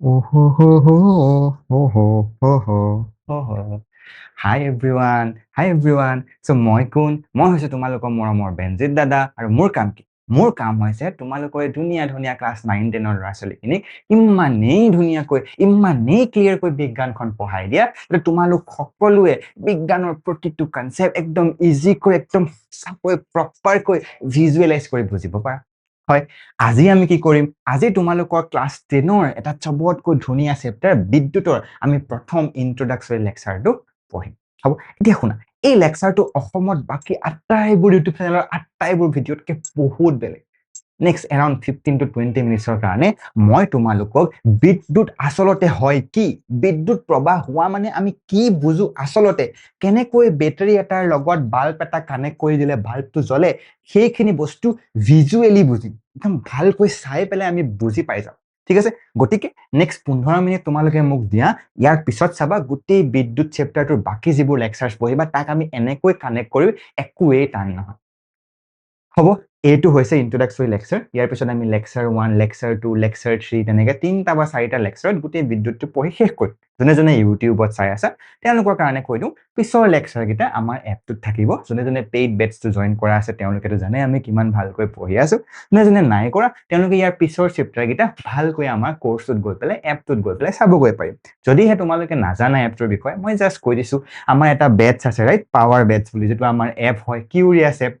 Oh ho ho ho ho ho ho ho ho ho. Hi everyone, hi everyone. So মই হৈছে তোমালোকৰ মৰমৰ বেনজিত দাদা আৰু মোৰ কাম কি? মোৰ কাম হৈছে তোমালোকৰ এই ধুনীয়া ধুনীয়া ক্লাছ 9 10 ৰ ল'ৰা-ছোৱালীখিনিক ইমানেই ধুনীয়াকৈ ইমানেই ক্লিয়াৰকৈ বিজ্ঞানখন পঢ়াই দিয়া যে তোমালোক সকলোৱে বিজ্ঞানৰ প্ৰতিটো কনচেপ্ট একদম ইজিকৈ একদম সঁচাকৈ প্ৰপাৰকৈ ভিজুৱেলাইজ কৰি বুজিব পাৰা। হয়, আজি আমি কি কৰিম? আজি তোমালোকৰ ক্লাছ 10ৰ এটা চবতকৈ ধুনীয়া চেপ্টাৰ বিদ্যুতৰ আমি প্ৰথম ইন্ট্ৰডাক্টৰী লেকচাৰটো পঢ়িম। হ'ব, এতিয়া শুনা, এই লেকচাৰটো অসমত বাকী আটাইবোৰ ইউটিউব চেনেলৰ আটাইবোৰ ভিডিঅ'তকৈ বহুত বেলেগ। নেক্সট এৰাউণ্ড 15 to 20 মিনিটছৰ কাৰণে মই তোমালোকক বিদ্যুৎ আচলতে হয় কি, বিদ্যুৎ প্ৰবাহ হোৱা মানে আমি কি বুজো আচলতে, কেনেকৈ বেটাৰী এটাৰ লগত বাল্ব এটা কানেক্ট কৰি দিলে বাল্বটো জ্বলে, সেইখিনি বস্তু ভিজুৱেলি বুজিম, একদম ভালকৈ চাই পেলাই আমি বুজি পাই যাম। ঠিক আছে, গতিকে নেক্সট 15 মিনিট তোমালোকে মোক দিয়া, ইয়াৰ পিছত চাবা গোটেই বিদ্যুৎ চেপ্টাৰটোৰ বাকী যিবোৰ লেকচাৰ্ছ পঢ়িবা তাক আমি এনেকৈ কানেক্ট কৰি একোৱেই টান নহয়। হ'ব, এইটো হৈছে ইন্ট্ৰডাক্টৰী লেকচাৰ। ইয়াৰ পিছত আমি লেকচাৰ 1, লেকচাৰ 2, লেকচাৰ 3 তেনেকৈ 3টা বা 4টা লেকচাৰত গোটেই বিদ্যুৎটো পঢ়ি শেষ কৰিম। যোনে যোনে ইউটিউবত চাই আছা তেওঁলোকৰ কাৰণে কৈ দিওঁ, পিছৰ লেকচাৰকেইটা আমাৰ এপটোত থাকিব। যোনে যোনে পেইড বেটছটো জইন কৰা আছে তেওঁলোকেতো জানে আমি কিমান ভালকৈ পঢ়ি আছো। যোনে যোনে নাই কৰা তেওঁলোকে ইয়াৰ পিছৰ চেপ্টাৰকেইটা ভালকৈ আমাৰ কৰ্চটোত গৈ পেলাই এপটোত গৈ পেলাই চাবগৈ পাৰিম। যদিহে তোমালোকে নাজানা এপটোৰ বিষয়ে, মই জাষ্ট কৈ দিছোঁ, আমাৰ এটা বেটছ আছে ৰাইট, পাৱাৰ বেটছ বুলি, যিটো আমাৰ এপ হয়, কিউৰিয়াছ এপ।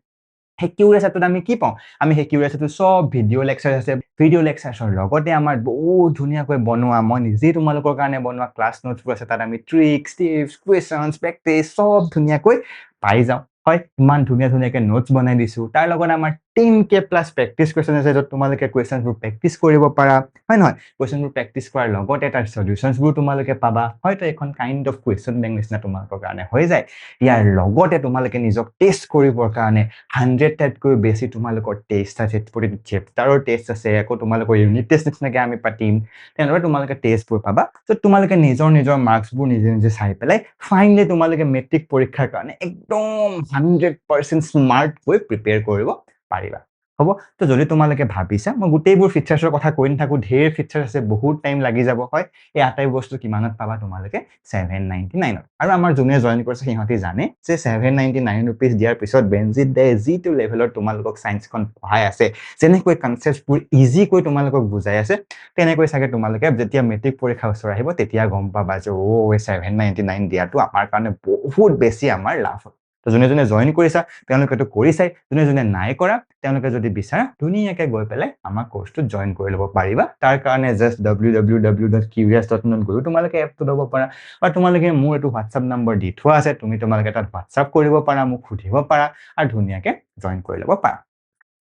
সেই কিউৰিয়াছ এপটোত আমি কি পাওঁ? আমি সেই কিউৰিয়াছ এপটোত চব ভিডিঅ' লেকচাৰ আছে, ভিডিঅ' লেকচাৰ্ছৰ লগতে আমাৰ বহুত ধুনীয়াকৈ বনোৱা, মই নিজেই তোমালোকৰ কাৰণে বনোৱা ক্লাছ নোটছবোৰ আছে। তাত আমি ট্ৰিক্স, টিপছ, কুৱেশ্যনছ, প্ৰেক্টিচ চব ধুনীয়াকৈ পাই যাওঁ। হয়, ইমান ধুনীয়া ধুনীয়াকৈ নোটছ বনাই দিছোঁ। তাৰ লগত আমাৰ 10K প্লাছ প্ৰেক্টিচ কুৱেশ্যন আছে, য'ত তোমালোকে কুৱেশ্যনবোৰ প্ৰেক্টিচ কৰিব পাৰা, হয় নহয়? কুৱেশ্যনবোৰ প্ৰেক্টিচ কৰাৰ লগতে তাৰ চলিউশ্যনছবোৰ তোমালোকে পাবা। হয়তো এখন কাইণ্ড অফ কুৱেশ্যন বেংক নিচিনা তোমালোকৰ কাৰণে হৈ যায়। ইয়াৰ লগতে তোমালোকে নিজক টেষ্ট কৰিবৰ কাৰণে 100টাতকৈ বেছি তোমালোকৰ টেষ্ট আছে, প্ৰতিটো চেপ্টাৰৰ টেষ্ট আছে, আকৌ তোমালোকৰ ইউনিট টেষ্ট নিচিনাকৈ আমি পাতিম। তেনেদৰে তোমালোকে টেষ্টবোৰ পাবা, ত' তোমালোকে নিজৰ নিজৰ মাৰ্কছবোৰ নিজে নিজে চাই পেলাই ফাইনেলি তোমালোকে মেট্ৰিক পৰীক্ষাৰ কাৰণে একদম 100% স্মাৰ্টকৈ প্ৰিপেয়াৰ কৰিব পাৰিবা। হ'ব, তো যদি তোমালোকে ভাবিছা মই গোটেইবোৰ ফিচাৰ্ছৰ কথা কৈ নাথাকোঁ, ঢেৰ ফিচাৰ্ছ আছে, বহুত টাইম লাগি যাব। হয়, এই আটাইবোৰ বস্তু কিমানত পাবা তোমালোকে? 799ত। আৰু আমাৰ যোনে জইন কৰিছে সিহঁতি জানে যে 799 ৰুপিজ দিয়াৰ পিছত বেনজিত দায়ে যিটো লেভেলত তোমালোকক ছায়েন্সখন পঢ়াই আছে, যেনেকৈ কনচেপ্টবোৰ ইজিকৈ তোমালোকক বুজাই আছে, তেনেকৈ চাগে তোমালোকে যেতিয়া মেট্ৰিক পৰীক্ষা ওচৰ আহিব তেতিয়া গম পাবা যে এই 799 দিয়াটো আমাৰ কাৰণে বহুত বেছি আমাৰ লাভ হয়। তো যোনে যোনে জইন কৰিছা তেওঁলোকেতো কৰিছাই, যোনে যোনে নাই কৰা তেওঁলোকে যদি বিচাৰা ধুনীয়াকৈ গৈ পেলাই আমাৰ কৰ্চটোত জইন কৰি ল'ব পাৰিবা। তাৰ কাৰণে জাষ্ট www.curious.in গৈও তোমালোকে এপটো ল'ব পাৰা, বা তোমালোকে মোৰ এইটো হোৱাটছআপ নম্বৰ দি থোৱা আছে, তোমালোকে তাত হোৱাটছআপ কৰিব পাৰা, মোক সুধিব পাৰা আৰু ধুনীয়াকৈ জইন কৰি ল'ব পাৰা।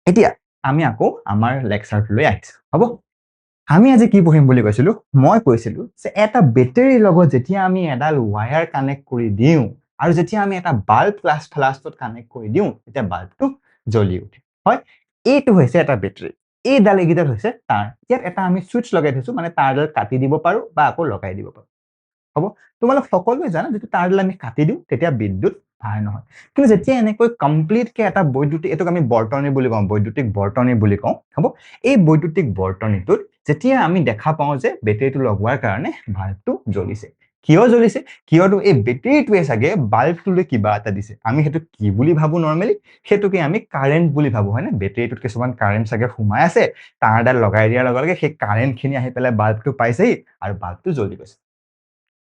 এতিয়া আমি আকৌ আমাৰ লেকচাৰটোলৈ আহিছোঁ। হ'ব, আমি আজি কি পঢ়িম বুলি কৈছিলোঁ? মই কৈছিলোঁ যে এটা বেটেৰীৰ লগত যেতিয়া আমি এডাল ৱায়াৰ কানেক্ট কৰি দিওঁ আৰু যেতিয়া আমি এটা বাল্ব ফ্লাছটোত কানেক্ট কৰি দিওঁ তেতিয়া বাল্বটো জ্বলি উঠে। হয়, এইটো হৈছে এটা বেটেৰী। এইকেইডাল হৈছে তাঁৰ। ইয়াত এটা আমি চুইচ লগাই থৈছোঁ, মানে তাঁৰডাল কাটি দিব পাৰোঁ বা আকৌ লগাই দিব পাৰোঁ। হ'ব, তোমালোক সকলোৱে জানা যেতিয়া তাঁৰডাল আমি কাটি দিওঁ তেতিয়া বিদ্যুৎ ভাৰ নহয়। কিন্তু যেতিয়া এনেকৈ কমপ্লিটকৈ এটা বৈদ্যুতিক, এইটোক আমি বৰ্তনী বুলি কওঁ, বৈদ্যুতিক বৰ্তনী বুলি কওঁ। হ'ব, এই বৈদ্যুতিক বৰ্তনীটোত যেতিয়া আমি দেখা পাওঁ যে বেটেৰীটো লগোৱাৰ কাৰণে বাল্বটো জ্বলিছে। কিয় জ্বলিছে? কিয়নো এই বেটেৰীটোৱে চাগে বাল্বটোলৈ কিবা এটা দিছে। আমি সেইটো কি বুলি ভাবোঁ নৰ্মেলি? সেইটোকে আমি কাৰেণ্ট বুলি ভাবোঁ, হয়নে? বেটেৰীটোত কিছুমান কাৰেণ্ট চাগে সোমাই আছে, তাঁৰডাল লগাই দিয়াৰ লগে লগে সেই কাৰেণ্টখিনি আহি পেলাই বাল্বটো পাইছেহি আৰু বাল্বটো জ্বলি গৈছে।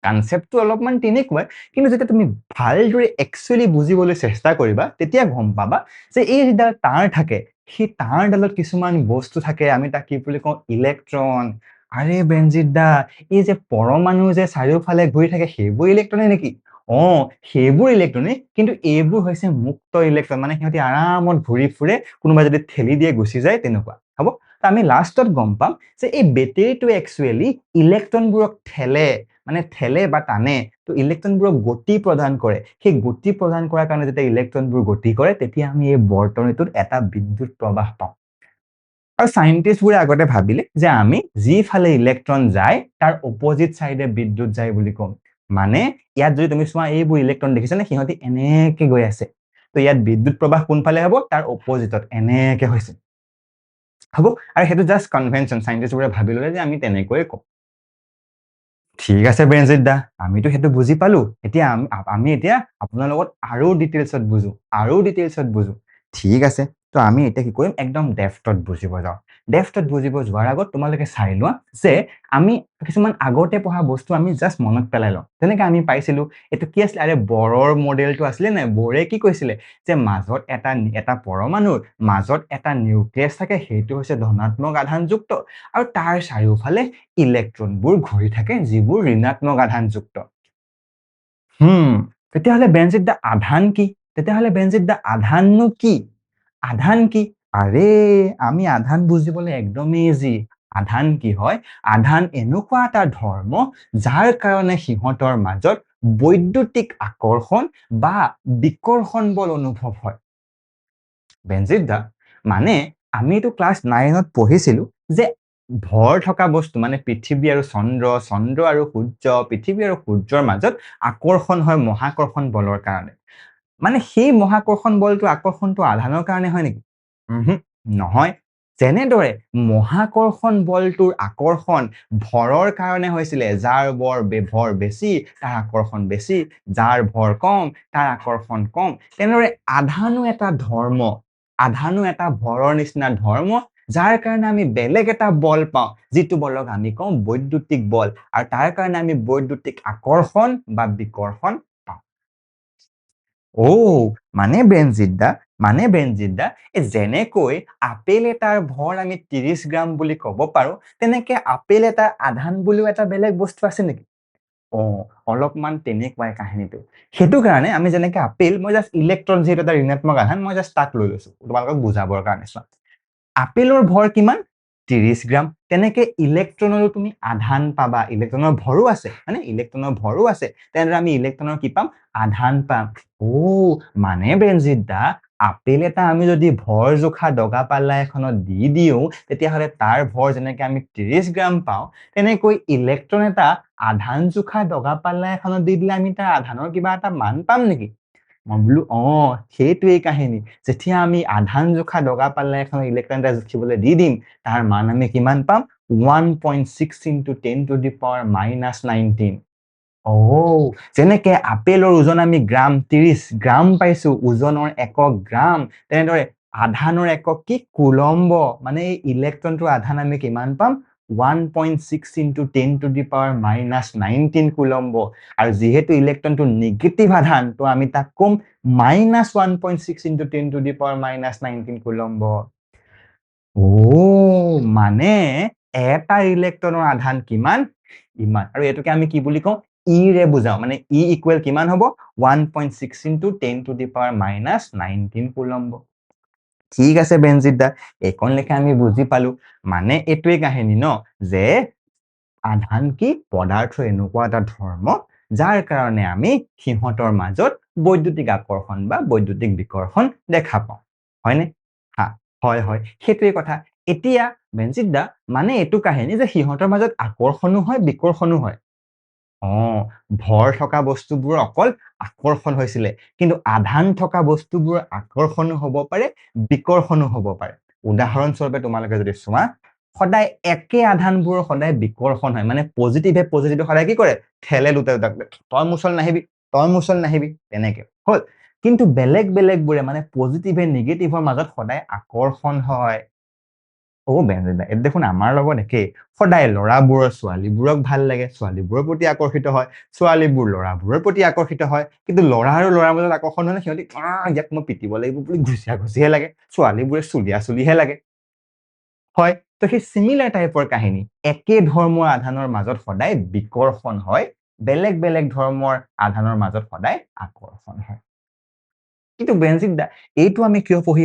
কনচেপ্টটো অলপমান তেনেকুৱাই, কিন্তু যেতিয়া তুমি ভালদৰে একচুৱেলি বুজিবলৈ চেষ্টা কৰিবা তেতিয়া গম পাবা যে এই যিডাল তাঁৰ থাকে সেই তাঁৰডালত কিছুমান বস্তু থাকে, আমি তাক কি বুলি কওঁ? ইলেক্ট্ৰন। আৰে বেনজিত দা, এই যে পৰমাণু যে চাৰিওফালে ঘূৰি থাকে সেইবোৰ ইলেক্ট্ৰনে নেকি? সেইবোৰ ইলেক্ট্ৰনেই, কিন্তু এইবোৰ হৈছে মুক্ত ইলেক্ট্ৰন, মানে সিহঁতি আৰামত ঘূৰি ফুৰে, কোনোবাই যদি ঠেলি দিয়ে গুচি যায় তেনেকুৱা। হ'ব, আমি লাষ্টত গম পাম যে এই বেটেৰীটোৱে একচুৱেলি ইলেক্ট্ৰনবোৰক ঠেলে বা টানে, তো ইলেক্ট্ৰনবোৰক গতি প্ৰদান কৰে। সেই গতি প্ৰদান কৰাৰ কাৰণে যেতিয়া ইলেক্ট্ৰনবোৰ গতি কৰে তেতিয়া আমি এই বৰ্তনীটোত এটা বিদ্যুৎ প্ৰবাহ পাওঁ। আৰু চাইণ্টিষ্টবোৰে আগতে ভাবিলে যে আমি যিফালে ইলেক্ট্ৰন যায় তাৰ অপজিট চাইডে বিদ্যুৎ যায় বুলি কওঁ। মানে ইয়াত যদি তুমি চোৱা এইবোৰ ইলেক্ট্ৰন দেখিছানে, সিহঁতি এনেকে গৈ আছে, তো ইয়াত বিদ্যুৎ প্ৰবাহ কোনফালে হ'ব? তাৰ অপজিটত এনেকে হৈছে। হ'ব, আৰু সেইটো জাষ্ট কনভেনচন, চাইণ্টিষ্টবোৰে ভাবি ল'লে যে আমি তেনেকৈয়ে কওঁ। ঠিক আছে বেনজিত দা, আমিতো সেইটো বুজি পালো। এতিয়া আমি এতিয়া আপোনাৰ লগত আৰু ডিটেইলছত বুজো। ঠিক আছে, তো আমি এতিয়া কি কৰিম, একদম ডেফটত বুজিব যাওঁ। ডেফটত বুজিব যোৱাৰ আগত তোমালোকে চাই লোৱা যে আমি কিছুমান আগতে পঢ়া বস্তু আমি জাষ্ট মনত পেলাই লওঁ। যেনেকে আমি পাইছিলো, এইটো কি আছিলে, আৰে বৰৰ মডেলটো আছিলে নাই, বৰে কি কৈছিলে যে মাজত এটা পৰমাণুৰ মাজত এটা নিউক্লিয়াছ থাকে, সেইটো হৈছে ধনাত্মক আধানযুক্ত, আৰু তাৰ চাৰিওফালে ইলেক্ট্ৰনবোৰ ঘূৰি থাকে যিবোৰ ঋণাত্মক আধানযুক্ত। তেতিয়াহ'লে বেনজিত দা আধান কি? আধাননো কি? আধান কি? আৰে আমি আধান বুজিবলৈ একদমেই ইজি। আধান কি হয়? আধান এনেকুৱা এটা ধৰ্ম যাৰ কাৰণে সিহঁতৰ মাজত বৈদ্যুতিক আকৰ্ষণ বা বিকৰ্ষণ বল অনুভৱ হয়। বেনজিত দা, মানে আমিতো ক্লাছ 9ত পঢ়িছিলো যে ভৰ থকা বস্তু মানে পৃথিৱী আৰু চন্দ্ৰ আৰু সূৰ্য, পৃথিৱী আৰু সূৰ্যৰ মাজত আকৰ্ষণ হয় মহাকৰ্ষণ বলৰ কাৰণে। মানে সেই মহাকৰ্ষণ বলটো আকৰ্ষণটো আধানৰ কাৰণে হয় নেকি? নহয়। যেনেদৰে মহাকৰ্ষণ বলটোৰ আকৰ্ষণ ভৰৰ কাৰণে হৈছিলে, যাৰ ভৰ বেছি তাৰ আকৰ্ষণ বেছি, যাৰ ভৰ কম তাৰ আকৰ্ষণ কম, তেনেদৰে আধানো এটা ধৰ্ম, আধানো এটা ভৰৰ নিচিনা ধৰ্ম, যাৰ কাৰণে আমি বেলেগ এটা বল পাওঁ, যিটো বলক আমি কওঁ বৈদ্যুতিক বল, আৰু তাৰ কাৰণে আমি বৈদ্যুতিক আকৰ্ষণ বা বিকৰ্ষণ পাওঁ। মানে বেনজিত দা, যেনেকৈ আপেল এটাৰ ভৰ আমি 30 গ্ৰাম বুলি ক'ব পাৰো, তেনেকে আপেল এটাৰ আধান বুলিও এটা বেলেগ বস্তু আছে নেকি? অলপমান তেনেকুৱাই কাহিনীটো। সেইটো কাৰণে আমি যেনেকে আপেল, মই জাষ্ট ইলেক্ট্ৰন যিহেতু এটা ঋণাত্মক আধান, মই জাষ্ট তাক লৈ লৈছো তোমালোকক বুজাবৰ কাৰণে। চোৱা, আপেলৰ ভৰ কিমান? 30 গ্ৰাম। তেনেকে ইলেক্ট্ৰনৰো তুমি আধান পাবা, ইলেক্ট্ৰনৰ ভৰো আছে, তেনেদৰে আমি ইলেক্ট্ৰনৰ কি পাম? আধান পাম। মানে বেনজিত দা, আপেল এটা আমি যদি ভৰ জোখা দগা পাল্লা এখনত দি দিওঁ, তেতিয়াহ'লে তাৰ ভৰ যেনেকে আমি 30 গ্ৰাম পাওঁ, তেনেকৈ ইলেক্ট্ৰন এটা আধান জোখা দগা পাল্লা এখনত দি দিলে আমি তাৰ আধানৰ কিবা এটা মান পাম নেকি? মই বোলো সেইটোৱেই কাহিনী। যেতিয়া আমি আধান জোখা দগা পাল্লা এখন ইলেক্ট্ৰন এটা জুখিবলৈ দি দিম, তাৰ মান আমি কিমান পাম? 1.6 × 10⁻⁻19। যেনেকে আপেলৰ ওজন আমি 30 গ্ৰাম পাইছো, ওজনৰ একক গ্ৰাম, তেনেদৰে আধানৰ একক কি? কুলম্ব। মানে এই ইলেক্ট্ৰনটোৰ আধান আমি কিমান পাম? 1.6 × 10⁻⁻19 কুলম্ব। আৰু যিহেতু ইলেক্ট্ৰনটো নিগেটিভ আধান, তো আমি তাক কম -1.6 × 10⁻⁻19 কুলম্ব। মানে এটা ইলেক্ট্ৰনৰ আধান কিমান? ইমান। আৰু এইটোকে আমি কি বুলি কওঁ? ৰে বুজাও। মানে ইকুৱেল কিমান হ'ব? 1.6 × 10⁻⁻19 কুলম্ব। ঠিক আছে বেনজিত দা, এইকণলৈকে আমি বুজি পালো। মানে এইটোৱে কাহিনী ন, যে আধান কি? পদাৰ্থ এনেকুৱা এটা ধৰ্ম যাৰ কাৰণে আমি সিহঁতৰ মাজত বৈদ্যুতিক আকৰ্ষণ বা বৈদ্যুতিক বিকৰ্ষণ দেখা পাওঁ। হয়নে? হয়, সেইটোৱে কথা। এতিয়া বেনজিত দা, মানে এইটো কাহিনী যে সিহঁতৰ মাজত আকৰ্ষণো হয় বিকৰ্ষণো হয়। ভৰ থকা বস্তুবোৰ অকল আকৰ্ষণ হৈছিলে, কিন্তু আধান থকা বস্তুবোৰ আকৰ্ষণো হ'ব পাৰে, বিকৰ্ষণো হ'ব পাৰে। উদাহৰণস্বৰূপে তোমালোকে যদি চোৱা, সদায় একে আধানবোৰৰ সদায় বিকৰ্ষণ হয়। মানে পজিটিভে সদায় কি কৰে? ঠেলে দুটাক, তই মোৰ ওচৰলৈ নাহিবি, তেনেকে হ'ল। কিন্তু বেলেগ বোৰে মানে পজিটিভে নেগেটিভৰ মাজত সদায় আকৰ্ষণ হয়। বেনজিত দা, এইটো দেখোন আমাৰ লগত একেই। সদায় ল'ৰাবোৰৰ ছোৱালীবোৰক ভাল লাগে, ছোৱালীবোৰৰ প্ৰতি আকৰ্ষিত হয়, ছোৱালীবোৰ ল'ৰাবোৰৰ প্ৰতি আকৰ্ষিত হয়। কিন্তু ল'ৰা আৰু ল'ৰাৰ মাজত আকৰ্ষণ হলে সিহঁতি ইয়াক মই পিটিব লাগিব বুলি ঘুচিয়াহে লাগে। ছোৱালীবোৰে চুলিহে লাগে। হয়, তো সেই চিমিলাৰ টাইপৰ কাহিনী। একে ধৰ্মৰ আধানৰ মাজত সদায় বিকৰ্ষণ হয়, বেলেগ ধৰ্মৰ আধানৰ মাজত সদায় আকৰ্ষণ হয়। কিন্তু বেনজিত দা, এইটো আমি কিয় পঢ়ি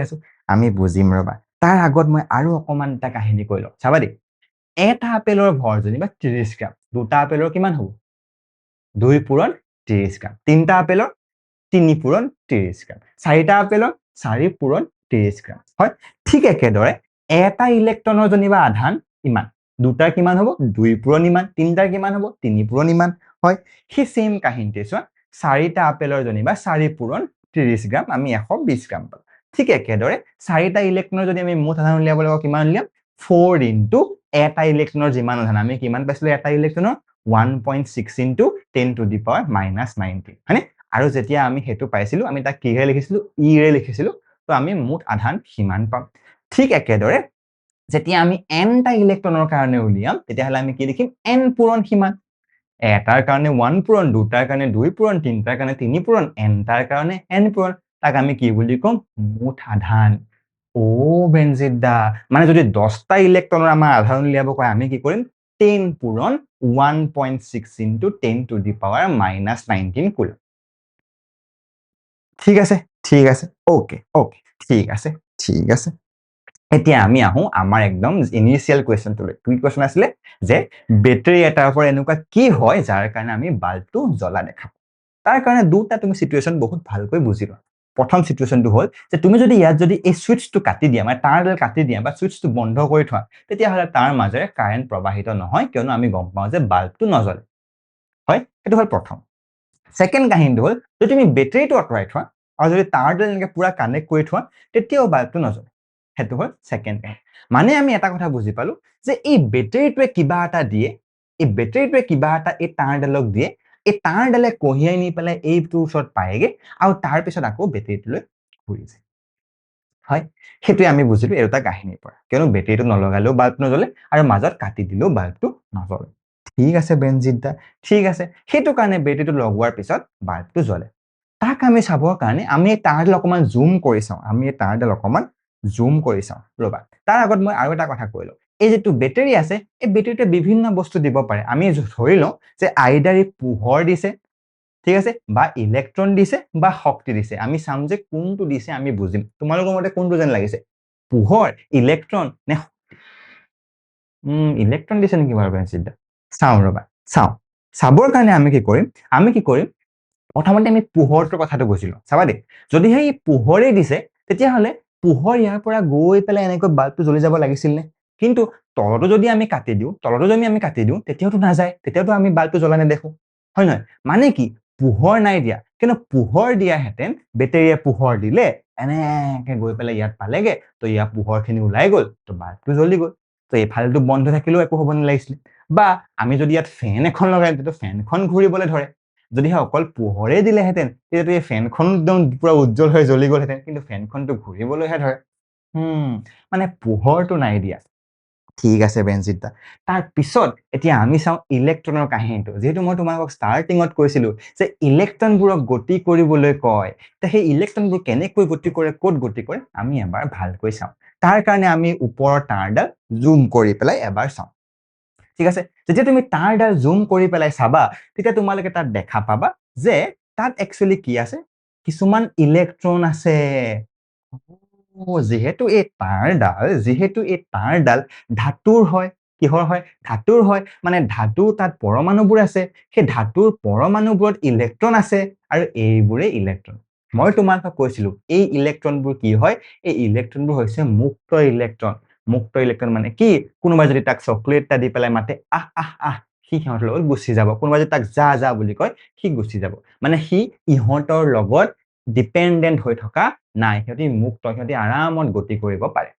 আছো? আমি বুজিম ৰবা। তাৰ আগত মই আৰু অকমান এটা কাহিনী কৈ লওঁ, চাবা দেই। এটা আপেলৰ ভৰ যেনিবা 30 গ্ৰাম, দুটা আপেলৰ কিমান হ'ব? 2 পূৰণ 30 গ্ৰাম। তিনিটা আপেলৰ 3 পূৰণ 30 গ্ৰাম। চাৰিটা আপেলৰ 4 পূৰণ 30 গ্ৰাম। হয়, ঠিক একেদৰে এটা ইলেক্ট্ৰনৰ যেনিবা আধান ইমান, দুটাৰ কিমান হ'ব? 2 পূৰণ ইমান, তিনিটাৰ কিমান হ'ব? 3 পূৰণ ইমান। হয়, সেই চেম কাহিনীতে চোৱা, চাৰিটা আপেলৰ যেনিবা 4 পূৰণ 30 গ্ৰাম, আমি 120 গ্ৰাম পালো। ঠিক একেদৰে চাৰিটা ইলেক্ট্ৰনৰ যদি আমি মুঠ আধান উলিয়াব লাগিব, কিমান উলিয়াম? 4 ইনটু এটা ইলেক্ট্ৰনৰ যিমান আধান আমি কিমান পাইছিলো এটা ইলেক্ট্ৰনৰ 1.6 ইনটু 10 টু দি পাৱাৰ -19 হয়নে আৰু যেতিয়া আমি হেতু পাইছিলো আমি তাক কিহে লিখিছিলো ই ৰে লিখিছিলো তো আমি মুঠ আধান সিমান পাম ঠিক একেদৰে যেতিয়া আমি n টা ইলেক্ট্ৰনৰ কাৰণে উলিয়াম তেতিয়াহলে আমি কি লিখিম n পূৰণ সিমান এটাৰ কাৰণে 1 পূৰণ দুটাৰ কাৰণে 2 পূৰণ তিনটাৰ কাৰণে 3 পূৰণ n টাৰ কাৰণে n পূৰণ তাক আমি কি বুলি কম মুঠ আধান ও বেনজিত দা মানে যদি 10টা ইলেক্ট্ৰনৰ আমাৰ আধান উলিয়াব কয় আমি কি কৰিম 10 পূৰণ 1.6 into 10 to the power -19 coulomb ঠিক আছে ওকে ঠিক আছে এতিয়া আমি আহো আমাৰ একদম ইনিশিয়াল কোৱেশ্চনটোলৈ কি কোৱেশ্চন আছিলে যে বেটাৰী এটাৰ পৰা এনেকুৱা কি হয় যাৰ কাৰণে আমি বাল্বটো জ্বলা দেখাম তাৰ কাৰণে দুটা তুমি সিচুৱেশন বহুত ভালকৈ বুজিবা প্ৰথম সিচুৱেশনটো হ'ল যে তুমি যদি ইয়াত যদি এই সুইচটো কাটি দিয়া মানে তাঁৰডাল কাটি দিয়া বা সুইচটো বন্ধ কৰি থোৱা তেতিয়াহলে তাৰ মাজেৰে কাৰেন্ট প্ৰবাহিত নহয় কিয়নো আমি গম পাওঁ যে বাল্বটো নজ্বলে হয় এটো হ'ল প্ৰথম সেকেন্ড কাহিনীটো হ'ল যদি তুমি বেটাৰীটো আঁতৰাই থোৱা আৰু যদি তাঁৰডাল এনেকৈ পুৰা কানেক্ট কৰি থোৱা তেতিয়াও বাল্বটো নজ্বলে হেতু হ'ল সেকেন্ড কাহিনী মানে আমি এটা কথা বুজি পালো যে এই বেটাৰীটোৱে কিবা এটা দিয়ে এই বেটাৰীটোৱে কিবা এটা এই তাঁৰডালক দিয়ে এই তাঁৰডালে কঢ়িয়াই নি পেলাই এইটো ওচৰত পায়গে আৰু তাৰ পিছত আকৌ বেটাৰীটোলৈ ঘূৰি যায় হয় হেতুৱে আমি বুজিলো এটা কাহিনীৰ পৰা কিয়নো বেটাৰীটো নলগালেও বাল্ব নজ্বলে আৰু মাজত কাটি দিলেও বাল্বটো নজ্বলে ঠিক আছে বেনজিত দা ঠিক আছে হেতু কাৰণে বেটাৰীটো লগোৱাৰ পিছত বাল্বটো জ্বলে তাক আমি চাবৰ কাৰণে আমি তাঁৰডাল অকমান জুম কৰি চাওঁ আমি তাঁৰডাল অকমান জুম কৰি চাওঁ ৰবা তাৰ আগত মই আৰু এটা কথা কৈলো এই যেটো বেটাৰী আছে এই বেটাৰীতে বিভিন্ন বস্তু দিব পাৰে আমি ধৰি লওঁ যে আইদাৰ ই পোহৰ দিছে ঠিক আছে বা ইলেক্ট্ৰন দিছে বা শক্তি দিছে আমি চাম যে কোনটো দিছে আমি বুজিম তোমালোকৰ মতে কোনটো যেন লাগিছে পোহৰ ইলেক্ট্ৰন নে ইলেক্ট্ৰন দিছে নেকি বাৰু বেনচিদা চাওঁ ৰবা চাবৰ কাৰণে আমি কি কৰিম প্ৰথমতে আমি পোহৰটোৰ কথাটো বুজিলো চাবা দেই যদি সেই পোহৰে দিছে তেতিয়াহলে পোহৰ ইয়াৰ পৰা গৈ পেলাই এনেকৈ বাল্বটো জ্বলি যাব লাগিছিল নে কিন্তু তলটো যদি আমি কাটি দিওঁ তেতিয়াওতো নাযায় তেতিয়াওতো আমি বাল্বটো জ্বলা নেদেখো হয় নহয় মানে কি পোহৰ নাই দিয়া কিন্তু পোহৰ দিয়া হেতেন বেটাৰীয়ে পোহৰ দিলে এনেকে গৈ পেলাই ইয়াত পালেগে তো ইয়াৰ পোহৰখিনি ওলাই গ'ল তো বাল্বটো জ্বলি গ'ল তো এইফালেটো বন্ধ থাকিলেও একো হ'ব নালাগিছিল বা আমি যদি ইয়াত ফেন এখন লগাই দিওঁ তো ফেনখন ঘূৰিবলৈ ধৰে যদিহে অকল পোহৰে দিলেহেঁতেন তেতিয়াতো এই ফেনখন একদম পুৰা উজ্জ্বল হৈ জ্বলি গ'লহেঁতেন কিন্তু ফেনখনটো ঘূৰিবলৈহে ধৰে মানে পোহৰটো নাই দিয়া ঠিক আছে বেনজিত দা তাৰ পিছত এতিয়া আমি চাওঁ ইলেক্ট্ৰনৰ কাহিনীটো যেহেতু মই তোমালোকক ষ্টাৰ্টিঙত কৈছিলো যে ইলেক্ট্ৰনবোৰক গতি কৰিবলৈ কয় তে সেই ইলেক্ট্ৰনবোৰ কেনেকৈ গতি কৰে ক'ত গতি কৰে আমি এবাৰ ভালকৈ চাওঁ তাৰ কাৰণে আমি ওপৰৰ তাঁৰডাল জুম কৰি পেলাই এবাৰ চাওঁ ঠিক আছে যেতিয়া তুমি তাঁৰডাল জুম কৰি পেলাই চাবা তেতিয়া তোমালোকে তাত দেখা পাবা যে তাত একচুৱেলি কি আছে কিছুমান ইলেক্ট্ৰন আছে যেহেতু এই তাঁৰডাল ধাতুৰ হয় কিহৰ হয় ধাতুৰ হয় মানে ধাতু তাত পৰমাণুবোৰ আছে সেই ধাতুৰ পৰমাণুবোৰত ইলেক্ট্ৰন আছে আৰু এইবোৰে ইলেক্ট্ৰন মই তোমালোকক কৈছিলো এই ইলেক্ট্ৰনবোৰ কি হয় এই ইলেক্ট্ৰনবোৰ হৈছে মুক্ত ইলেক্ট্ৰন মানে কি কোনোবাই যদি তাক চকলেট এটা দি পেলাই মাতে আহ সি সিহঁতৰ লগত গুচি যাব কোনোবাই যদি তাক যা বুলি কয় সি গুচি যাব মানে সি ইহঁতৰ লগত ডিপেন্ডেন্ট হৈ থকা নাই সিহঁতি মুক্ত সিহঁতি আৰামত গতি কৰিব পাৰে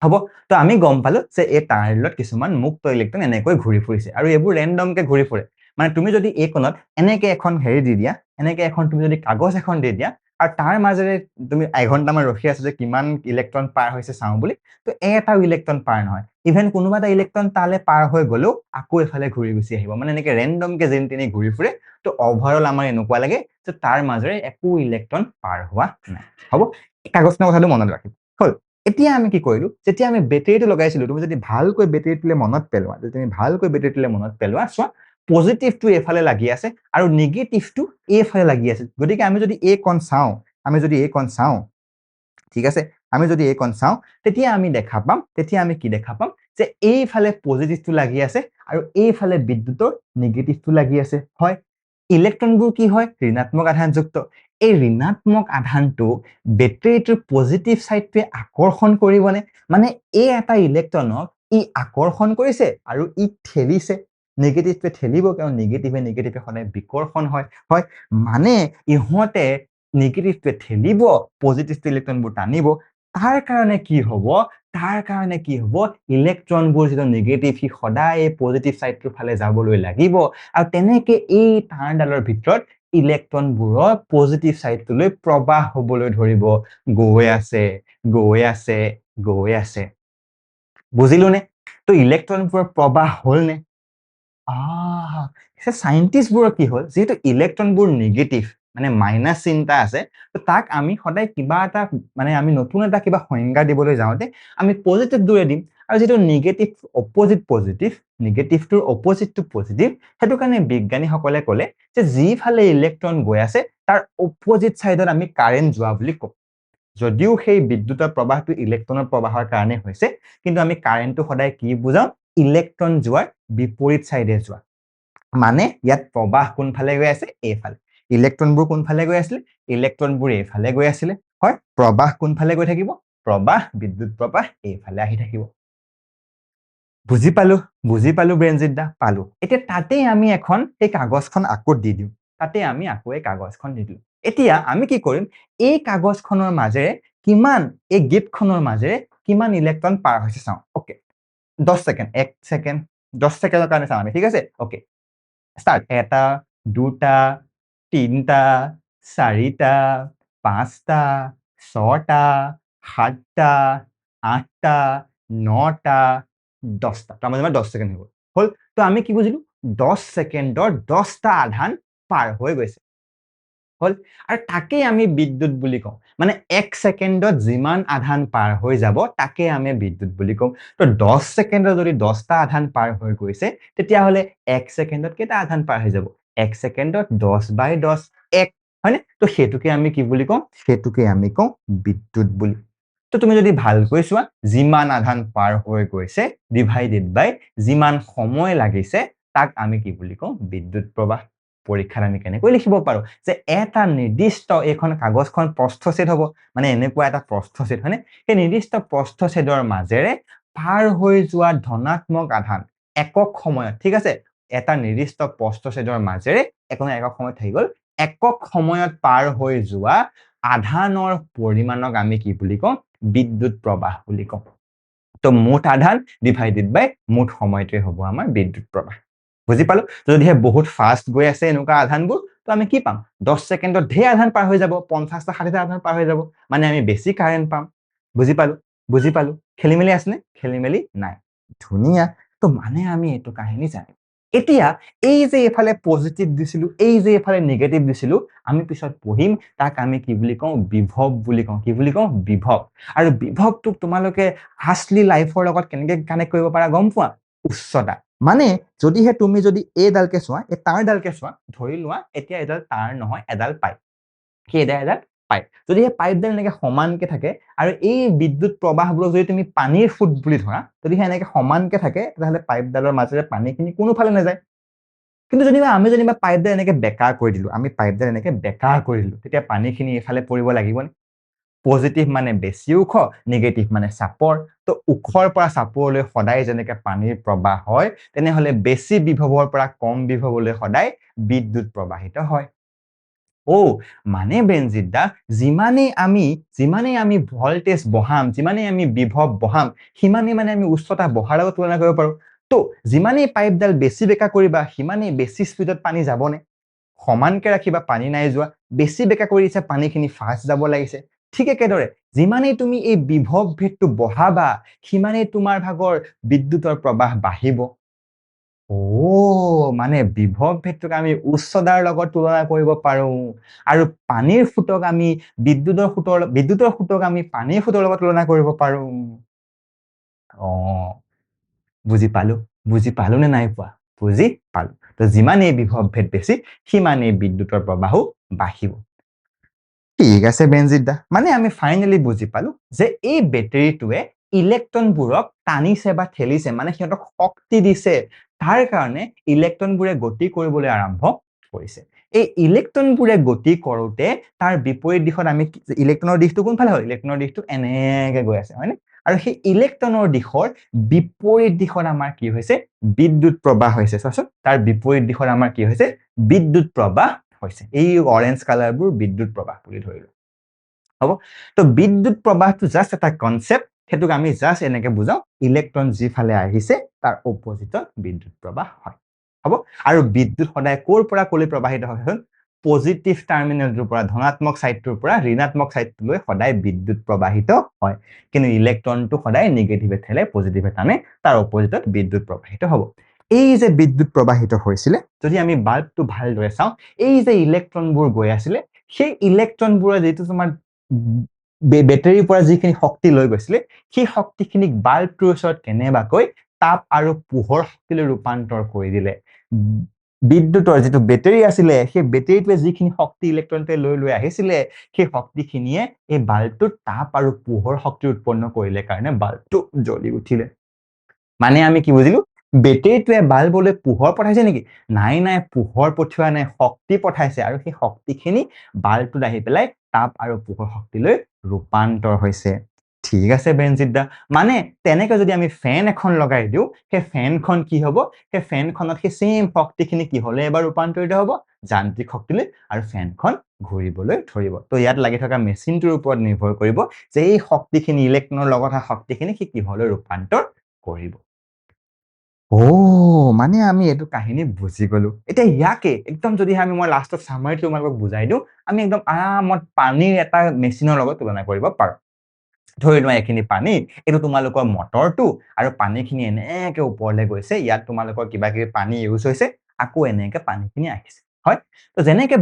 হ'ব তো আমি গম পালো যে এই তাঁৰডালত কিছুমান মুক্ত ইলেক্ট্ৰন এনেকৈ ঘূৰি ফুৰিছে আৰু এইবোৰ ৰেন্ডমকে ঘূৰি ফুৰে মানে তুমি যদি এই কোণত এনেকে এখন হেৰি দি দিয়া এনেকে এখন তুমি যদি কাগজ এখন দি দিয়া আৰু তাৰ মাজেৰে তুমি এঘণ্টামান ৰখি আছো যে কিমান ইলেক্ট্ৰন পাৰ হৈছে চাওঁ বুলি তো এটাও ইলেক্ট্ৰন পাৰ নহয় ইভেন কোনোবা এটা ইলেক্ট্ৰন তালে পাৰ হৈ গ'লেও আকৌ এফালে ঘূৰি গুচি আহিব মানে এনেকে ৰেন্ডমকে যেন তেনে ঘূৰি ফুৰে তো অভাৰঅল আমাৰ এনেকুৱা লাগে যে তাৰ মাজেৰে একো ইলেক্ট্ৰন পাৰ হোৱা নাই হ'ব কাগজখনৰ কথাটো মনত ৰাখিব হ'ল এতিয়া আমি কি কৰিলো যেতিয়া আমি বেটাৰীটো লগাইছিলো তুমি যদি ভালকৈ বেটাৰীটোলে মনত পেলোৱা চোৱা পজিটিভটো এফালে লাগি আছে আৰু নেগেটিভটো এফালে লাগি আছে গতিকে আমি যদি এই কোণ চাওঁ ঠিক আছে আমি যদি এই কোণ চাওঁ তেতিয়া আমি কি দেখা পাম যে এইফালে পজিটিভটো লাগি আছে আৰু এইফালে বিদ্যুতৰ নেগেটিভটো লাগি আছে হয় ইলেক্ট্ৰনবোৰ কি হয় ঋণাত্মক আধানযুক্ত এই ঋণাত্মক আধানটো বেটাৰীটোৰ পজিটিভ সাইডটোৱে আকৰ্ষণ কৰিবনে মানে এই এটা ইলেক্ট্ৰনক ই আকৰ্ষণ কৰিছে আৰু ই ঠেলিছে নেগেটিভটোৱে ঠেলিব কাৰণ নেগেটিভে সদায় বিকৰ্ষণ হয় মানে ইহঁতে নেগেটিভটোৱে ঠেলিব পজিটিভ ইলেক্ট্ৰনবোৰ টানিব তাৰ কাৰণে কি হ'ব তাৰ কাৰণে কি হ'ব ইলেক্ট্ৰনবোৰ যেটো নেগেটিভ সি সদায় পজিটিভ সাইডটোৰ ফালে যাবলৈ লাগিব আৰু তেনেকে এই তাঁৰডালৰ ভিতৰত ইলেক্ট্ৰনবোৰৰ পজিটিভ সাইডটোলৈ প্ৰবাহ হ'বলৈ ধৰিব গৈ আছে গৈ আছে গৈ আছে বুজিলোনে তো ইলেক্ট্ৰনবোৰৰ প্ৰবাহ হ'লনে সাইন্টিষ্টবোৰৰ কি হ'ল যেহেতু ইলেক্ট্ৰনবোৰ নেগেটিভ মানে মাইনাস চিন্তা আছে তো তাক আমি সদায় কিবা এটা মানে আমি নতুন এটা কিবা সংজ্ঞা দিবলৈ যাওঁতে আমি পজিটিভ দূৰে দিম আৰু যেটো নেগেটিভ পজিটিভ নেগেটিভটোৰ অপোজিট টু পজিটিভ হেতু কাৰণে বিজ্ঞানীসকলে ক'লে যে যিফালে ইলেক্ট্ৰন গৈ আছে তাৰ অপোজিট সাইডত আমি কাৰেন্ট যোৱা বুলি কওঁ যদিও সেই বিদ্যুতৰ প্ৰবাহটো ইলেক্ট্ৰনৰ প্ৰবাহৰ কাৰণে হৈছে কিন্তু আমি কাৰেন্টটো সদায় কি বুজাও ইলেক্ট্ৰন যোৱাৰ বিপৰীত সাইডে যোৱা মানে ইয়াত প্ৰবাহ কোনফালে গৈ আছে এইফালে ইলেক্ট্ৰনবোৰ কোনফালে গৈ আছিল ইলেক্ট্ৰনবোৰ এইফালে গৈ আছিল হয় প্ৰবাহ কোনফালে গৈ থাকিব প্ৰবাহ বিদ্যুৎ প্ৰবাহ এইফালে আহি থাকিব বুজি পালো ব্ৰেনজিত দা পালো এতিয়া তাতেই আমি এখন এই কাগজখন আকৌ দি দিও তাতে আমি আকৌ এই কাগজখন দি দিও এতিয়া আমি কি কৰিম এই কাগজখনৰ মাজেৰে কিমান এই গিফ্টখনৰ মাজেৰে কিমান ইলেক্ট্ৰন পাৰ হৈছে চাও ওকে 10 সেকেন্ড 1 সেকেন্ড 10 সেকেন্ডৰ কাৰণে চাও আমি ঠিক আছে ওকে স্টাৰ্ট এটা দুটা তিনটা চাৰিটা পাঁচটা ছটা সাতটা আঠটা নটা 10টা তো আমাৰ 10 সেকেন্ড হ'ল তো আমি কি বুজিলো 10 সেকেন্ডৰ 10টা আধান পাৰ হৈ গৈছে হল আৰু তাকে আমি বিদ্যুৎ বুলি কওঁ মানে 1 সেকেন্ডত যিমান আধান পাৰ হৈ যাব তাকে আমি বিদ্যুৎ বুলি কওঁ তো 10 সেকেন্ডত যদি 10টা আধান পাৰ হৈ গৈছে তেতিয়া হলে 1 সেকেন্ডত কেইটা আধান পাৰ হৈ যাব 1 সেকেন্ডত 10/10 1 হয়নে তো হেতুকে আমি কি বুলি কওঁ হেতুকে আমি কওঁ বিদ্যুৎ বুলি তো তুমি যদি ভালকৈ চোৱা যিমান আধান পাৰ হৈ গৈছে ডিভাইডেড বাই যিমান সময় লাগিছে তাক আমি কি বুলি কওঁ বিদ্যুৎ প্ৰবাহ পৰীক্ষাত আমি কেনেকৈ লিখিব পাৰো যে এটা নিৰ্দিষ্ট এখন কাগজখন প্ৰস্থছেদ হ'ব মানে এনেকুৱা এটা প্ৰস্থছেদ হয়নে সেই নিৰ্দিষ্ট প্ৰস্থছেদৰ মাজেৰে পাৰ হৈ যোৱা ধনাত্মক আধান একক সময়ত ঠিক আছে এটা নিৰ্দিষ্ট প্ৰস্থছেদৰ মাজেৰে এখন একক সময়ত থাকি গ'ল একক সময়ত পাৰ হৈ যোৱা আধানৰ পৰিমাণক আমি কি বুলি কওঁ বিদ্যুৎ প্ৰবাহ বুলি কওঁ তো মুঠ আধান ডিভাইডেড বাই মুঠ সময়টোৱে হ'ব আমাৰ বিদ্যুৎ প্ৰবাহ বুজি পালো যদিহে বহুত ফাষ্ট গৈ আছে এনেকুৱা আধানবোৰ তো আমি কি পাম 10 সেকেন্ডত ঢেৰ আধান পাৰ হৈ যাব 50টা 60টা আধান পাৰ হৈ যাব মানে আমি বেছি কাৰেন্ট পাম বুজি পালো খেলিমেলি আছে নে খেলিমেলি নাই ধুনিয়া তো মানে আমি এটো কাহিনী জানো এতিয়া এই যে এফালে পজিটিভ দিছিলো এই যে এফালে নেগেটিভ দিছিলো আমি পিছত পঢ়িম তাক আমি কি বুলি কওঁ বিভৱ বুলি কওঁ কি বুলি কওঁ বিভৱ আৰু বিভৱটোক তোমালোকে আসলি লাইফৰ লগত কেনেকৈ কানেক্ট কৰিব পাৰা গম পোৱা উচ্চতা মানে যদিহে তুমি যদি এডালকে চোৱা এই তাঁৰডালকে চোৱা ধৰি লোৱা এতিয়া এডাল তাঁৰ নহয় এডাল পাইপ কি এডাল পাইপ যদি এই পাইপডাল এনেকে সমানকে থাকে আৰু এই বিদ্যুৎ প্ৰবাহবোৰ যদি তুমি পানীৰ ফুট বুলি ধৰা যদি এনেকে সমানকে থাকে তাহলে পাইপডালৰ মাজেৰে পানীখিনি কোনোফালে নাযায় কিন্তু যদি আমি যেনিবা পাইপডাল এনেকে বেকা কৰি দিলো আমি পাইপডাল এনেকে বেকা কৰি দিলো তেতিয়া পানীখিনি এফালে পৰিব লাগিব নে পজিটিভ মানে বেছি উখ নেগেটিভ মানে চাপৰ তো উখৰ পৰা চাপৰলৈ সদায় যেনেকে পানীৰ প্ৰবাহ হয় তেনেহলে বেছি বিভৱৰ পৰা কম বিভৱলৈ সদায় বিদ্যুৎ প্ৰবাহিত হয় মানে বেনজিৎ দা যিমানেই আমি ভল্টেজ বহাম যিমানেই আমি বিভৱ বহাম সিমানেই মানে আমি উচ্চতা বহাৰ লগত তুলনা কৰিব পাৰো তো যিমানেই পাইপডাল বেছি বেকা কৰিবা সিমানেই বেছি স্পিডত পানী যাবনে সমানকে ৰাখিবা পানী নাই যোৱা বেছি বেকা কৰিছে পানীখিনি ফাষ্ট যাব লাগিছে ঠিক একেদৰে যিমানেই তুমি এই বিভৱ ভেদটো বহাবা সিমানেই তোমাৰ ভাগৰ বিদ্যুতৰ প্ৰবাহ বাঢ়িব মানে বিভৱ ভেদটোক আমি উচ্চতাৰ লগত তুলনা কৰিব পাৰো আৰু পানীৰ ফুটক আমি বিদ্যুতৰ ফুটক আমি পানীৰ ফুটৰ লগত তুলনা কৰিব পাৰো বুজি পালো নে নাই পোৱা বুজি পালো তো যিমানেই বিভৱ ভেদ বেছি সিমানেই বিদ্যুতৰ প্ৰবাহো বাঢ়িব ঠিক আছে বেনজিৎ দা মানে আমি ফাইনালি বুজি পালো যে এই বেটাৰীটোৱে ইলেক্ট্ৰনবোৰক টানিছে বা ঠেলিছে মানে সিহঁতক শক্তি দিছে তাৰ কাৰণে ইলেক্ট্ৰনবোৰে গতি কৰিবলৈ আৰম্ভ কৰিছে এই ইলেক্ট্ৰনবোৰে গতি কৰোতে তাৰ বিপৰীত দিশত আমি ইলেক্ট্ৰনৰ দিশটো কোনফালে হয় ইলেক্ট্ৰনৰ দিশটো এনেকে গৈ আছে হয়নে আৰু সেই ইলেক্ট্ৰনৰ দিশৰ বিপৰীত দিশত আমাৰ কি হৈছে বিদ্যুৎ প্ৰবাহ হৈছে চোৱাচোন তাৰ বিপৰীত দিশত আমাৰ কি হৈছে বিদ্যুৎ প্ৰবাহ হৈছে এই অৰেঞ্জ কালাৰবোৰ বিদ্যুৎ প্ৰবাহ বুলি ধৰিলো হ'ব তো বিদ্যুৎ প্ৰবাহটো জাস্ট এটা কনসেপ্ট হেতুক আমি জাস্ট এনেকে বুজাও ইলেক্ট্ৰন যিফালে আহিছে তাৰ অপজিটত বিদ্যুৎ প্ৰবাহ হয় হ'ব আৰু বিদ্যুৎ সদায় কোৰ পৰা কলৈ প্ৰবাহিত হয় পজিটিভ টাৰ্মিনেলটোৰ পৰা ধনাত্মক সাইডটোৰ পৰা ঋণাত্মক সাইডটোলৈ সদায় বিদ্যুৎ প্ৰবাহিত হয় কিন্তু ইলেক্ট্ৰনটো সদায় নেগেটিভে ঠেলে পজিটিভে টানে তাৰ অপজিটত বিদ্যুৎ প্ৰবাহিত হ'ব এই যে বিদ্যুৎ প্ৰবাহিত হৈছিলে যদি আমি বাল্বটো ভালদৰে চাওঁ এই যে ইলেক্ট্ৰনবোৰ গৈ আছিলে সেই ইলেক্ট্ৰনবোৰৰ যেটো তোমাৰ বেটাৰীৰ পৰা যিখিনি শক্তি লৈ গৈছিলে সেই শক্তিখিনিক বাল্বটোৰ ওচৰত কেনেবাকৈ তাপ আৰু পোহৰ শক্তিলৈ ৰূপান্তৰ কৰি দিলে বিদ্যুতৰ যেটো বেটাৰী আছিলে সেই বেটাৰীটোৱে যিখিনি শক্তি ইলেক্ট্ৰনটোৱে লৈ আহিছিলে সেই শক্তিখিনিয়ে এই বাল্বটোত তাপ আৰু পোহৰ শক্তি উৎপন্ন কৰিলে কাৰণে বাল্বটো জ্বলি উঠিলে মানে আমি কি বুজিলো বেটাৰীটোৱে বাল্বলৈ পোহৰ পঠাইছে নেকি নাই পোহৰ পঠিওৱা নাই শক্তি পঠাইছে আৰু সেই শক্তিখিনি বাল্বটোত আহি পেলাই তাপ আৰু পোহৰ শক্তিলৈ ৰূপান্তৰ হৈছে ঠিক আছে বেনজিৎদা মানে তেনেকৈ যদি আমি ফেন এখন লগাই দিও সেই ফেনখন কি হ'ব সেই ফেনখনত সেই সেম শক্তিখিনি কি হলে এবাৰ ৰূপান্তৰিত হ'ব যান্ত্ৰিক শক্তিলৈ আৰু ফেনখন ঘূৰিবলৈ ধৰিব তো ইয়াত লাগি থকা মেচিনটোৰ ওপৰত নিৰ্ভৰ কৰিব যে এই শক্তিখিনি ইলেক্ট্ৰনৰ লগত শক্তিখিনি কি হলে ৰূপান্তৰ কৰিব মানে আমি এটো কাহিনী বুজি গলো এটা ইয়াকে একদম যদি আমি মই লাষ্টত সামাৰিটো তোমালোকক বুজাই দিও আমি একদম আৰামত পানীৰ এটা মেচিনৰ লগত তুলনা কৰিব পাৰো ধৰি লোৱা এখিনি পানী এটো তোমালোকৰ মটৰটো আৰু পানীখিনি এনেকে ওপৰলৈ গৈছে ইয়াত তোমালোকৰ কিবা কিবি পানী ইউজ হৈছে আকৌ এনেকে পানীখিনি আহিছে হয় তো যেনেকে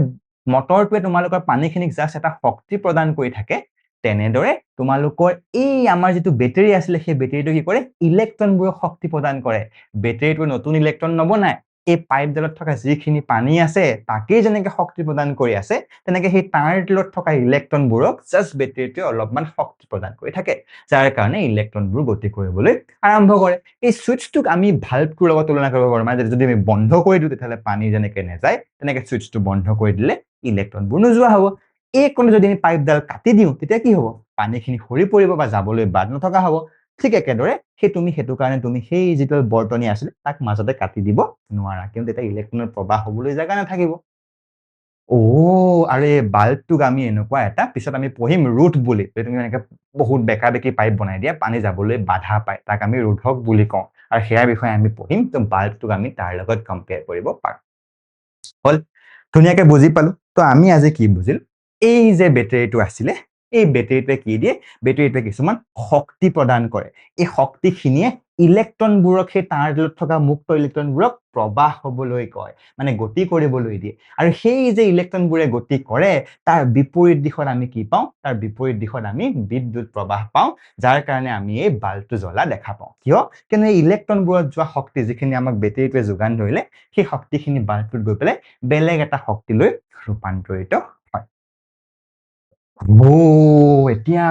মটৰটোৱে তোমালোকৰ পানীখিনিক জাস্ট এটা শক্তি প্ৰদান কৰি থাকে তেনেদৰে তোমালোকৰ এই আমাৰ যেটো বেটাৰী আছিল সেই বেটাৰীটো কি কৰে ইলেক্ট্ৰনবোৰক শক্তি প্ৰদান কৰে বেটাৰীটো নতুন ইলেক্ট্ৰন নবনায় এই পাইপডালত থকা যিখিনি পানী আছে তাকেই যেনেকে শক্তি প্ৰদান কৰি আছে তেনেকে সেই তাঁৰডালত থকা ইলেক্ট্ৰনবোৰক জাস্ট বেটাৰীটোৱে অলপমান শক্তি প্ৰদান কৰি থাকে যাৰ কাৰণে ইলেক্ট্ৰনবোৰ গতি কৰিবলৈ আৰম্ভ কৰে এই সুইচটোক আমি ভাল্বটোৰ লগত তুলনা কৰিব পাৰো মানে যদি আমি বন্ধ কৰি দিও তেতিয়ালে পানী যেনেকে নেযায় তেনেকে সুইচটো বন্ধ কৰি দিলে ইলেক্ট্ৰনবোৰ নোযোৱা হ'ব এই কোণে যদি আমি পাইপডাল কাটি দিও তেতিয়া কি হ'ব পানীখিনি সৰি পৰিব বা যাবলৈ বাদ নথকা হ'ব ঠিক একেদৰে তুমি হেতু কাৰণে তুমি সেই যেটো বৰ্তনী আছিল তাক মাজতে কাটি দিব নোৱাৰা কিন্তু এটা ইলেক্ট্ৰনৰ প্ৰবাহ হ'বলৈ জাগা নাথাকিব আৰু এই বাল্বটোক আমি এনেকুৱা এটা পিছত আমি পঢ়িম ৰুট বুলি তুমি এনেকে বহুত বেকা বেকি পাইপ বনাই দিয়া পানী যাবলৈ বাধা পায় তাক আমি ৰোধক বুলি কওঁ আৰু হেয়াৰ বিষয়ে আমি পঢ়িম তো বাল্বটোক আমি তাৰ লগত কম্পেয়াৰ কৰিব পাৰো হল ধুনিয়াকে বুজি পালো তো আমি আজি কি বুজিল এই যে বেটাৰীটো আছিলে এই বেটাৰীটোৱে কি দিয়ে বেটাৰীটোৱে কিছুমান শক্তি প্ৰদান কৰে এই শক্তিখিনিয়ে ইলেক্ট্ৰনবোৰক সেই তাঁৰডালত থকা মুক্ত ইলেক্ট্ৰনবোৰক প্ৰবাহ হ'বলৈ কয় মানে গতি কৰিবলৈ দিয়ে আৰু সেই যে ইলেক্ট্ৰনবোৰে গতি কৰে তাৰ বিপৰীত দিশত আমি কি পাওঁ তাৰ বিপৰীত দিশত আমি বিদ্যুৎ প্ৰবাহ পাওঁ যাৰ কাৰণে আমি এই বাল্বটো জ্বলা দেখা পাওঁ কিয় কিয়নো এই ইলেক্ট্ৰনবোৰত যোৱা শক্তি যিখিনি আমাক বেটাৰীটোৱে যোগান ধৰিলে সেই শক্তিখিনি বাল্বটোত গৈ পেলাই বেলেগ এটা শক্তিলৈ ৰূপান্তৰিত হয় এতিয়া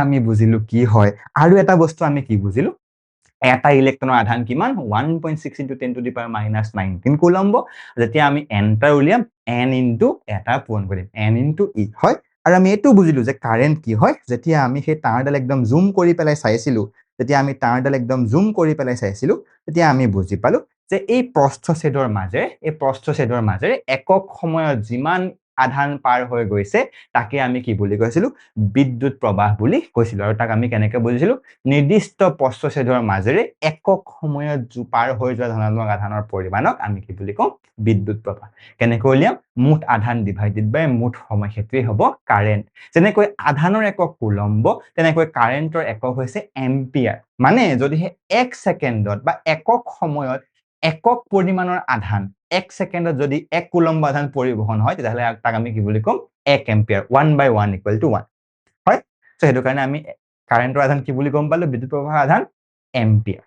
আমি বুজিলো কি হয় আৰু এটা বস্তু আমি কি বুজিলো এটা ইলেক্ট্ৰনৰ আধান কিমান 1.6 * 10 to the power -19 কুলম্ব যেতিয়া আমি এনটা উলিয়াম n * এটা পূৰণ কৰিম n * e হয় আৰু আমি এটো বুজিলো যে কাৰেন্ট কি হয় যেতিয়া আমি সেই তাঁৰডাল একদম জুম কৰি পেলাই চাইছিলো যেতিয়া আমি তাঁৰডাল একদম জুম কৰি পেলাই চাইছিলো তেতিয়া আমি বুজি পালো যে এই প্ৰস্থছেদৰ মাজেৰে একক সময়ত যিমান আধান পাৰ হৈ গৈছে তাকে আমি কি বুলি কৈছিলো বিদ্যুৎ প্ৰবাহ বুলি কৈছিলো আৰু তাক আমি কেনেকৈ বুজিছিলো নিৰ্দিষ্ট প্ৰস্থছেদৰ মাজেৰে একক সময়ত পাৰ হৈ যোৱা ধনাত্মক আধানৰ পৰিমাণক আমি কি বুলি কওঁ বিদ্যুৎ প্ৰবাহ কেনেকৈ উলিয়াম মুঠ আধান ডিভাইডেড বাই মুঠ সময় হেতুই হ'ব কাৰেন্ট যেনেকৈ আধানৰ একক কুলম্ব তেনেকৈ কাৰেন্টৰ একক হৈছে এম্পিয়াৰ মানে যদি 1 সেকেন্ডত বা একক সময়ত একক পৰিমাণৰ আধান 1 সেকেন্ডত যদি 1 কুলম্ব আধান পৰিবহন হয় তেতিয়াহলে তাক আমি কি বুলি কম 1 এম্পিয়াৰ 1/1 = 1 হয় সো হেতু কাৰণে আমি কাৰেন্টৰ আধান কি বুলি গম পালো বিদ্যুৎ প্ৰবাহৰ আধান এম্পিয়াৰ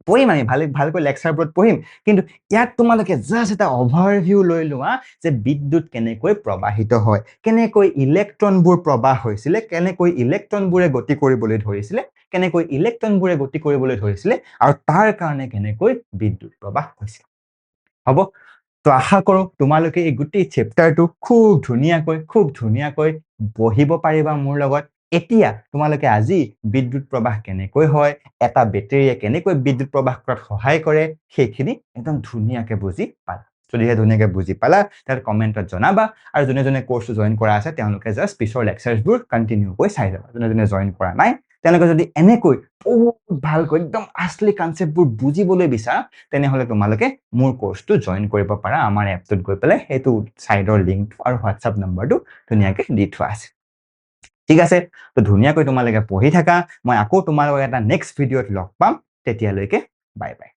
পঢ়িম আমি ভালকৈ লেকচাৰবোৰত পঢ়িম কিন্তু ইয়াত তোমালোকে জাস্ট এটা অভাৰভিউ লৈ লোৱা যে বিদ্যুৎ কেনেকৈ প্ৰবাহিত হয় কেনেকৈ ইলেক্ট্ৰনবোৰ প্ৰবাহ হৈছিল কেনেকৈ ইলেক্ট্ৰনবোৰে গতি কৰিবলৈ ধৰিছিল কেনেকৈ ইলেক্ট্ৰনবোৰে গতি কৰিবলৈ ধৰিছিল আৰু তাৰ কাৰণে কেনেকৈ বিদ্যুৎ প্ৰবাহ হৈছিল হ'ব তো আশা কৰো তোমালোকে এই গোটেই চেপ্টাৰটো খুব ধুনিয়াকৈ পঢ়িব পাৰিবা মোৰ লগত এতিয়া তোমালোকে আজি বিদ্যুৎ প্ৰবাহ কেনেকৈ হয় এটা বেটাৰীয়ে কেনেকৈ বিদ্যুৎ প্ৰবাহ কৰাত সহায় কৰে সেইখিনি একদম ধুনিয়াকৈ বুজি পালা যদিহে ধুনিয়াকৈ বুজি পালা তাত কমেন্টত জনাবা আৰু যোনে কোৰ্সটো জয়েন কৰা আছে তেওঁলোকে জাস্ট পিছৰ লেকচাৰবোৰ কন্টিনিউ কৰি চাই যাবা যোনে জয়েন কৰা নাই তেওঁলোকে যদি এনেকৈ বহুত ভালকৈ একদম আচলি কনচেপ্টবোৰ বুজিবলৈ বিচাৰা তেনেহ'লে তোমালোকে মোৰ কোৰ্সটো জয়েন কৰিব পাৰা আমাৰ এপটোত গৈ পেলাই সেইটো সাইডৰ লিংকটো আৰু হোৱাটসএপ নম্বৰটো ধুনীয়াকৈ দি থোৱা আছে ঠিক আছে তো ধুনীয়াকৈ তোমালোকে পঢ়ি থাকা মই আকৌ তোমালোকক এটা নেক্সট ভিডিঅ'ত লগ পাম তেতিয়ালৈকে বাই বাই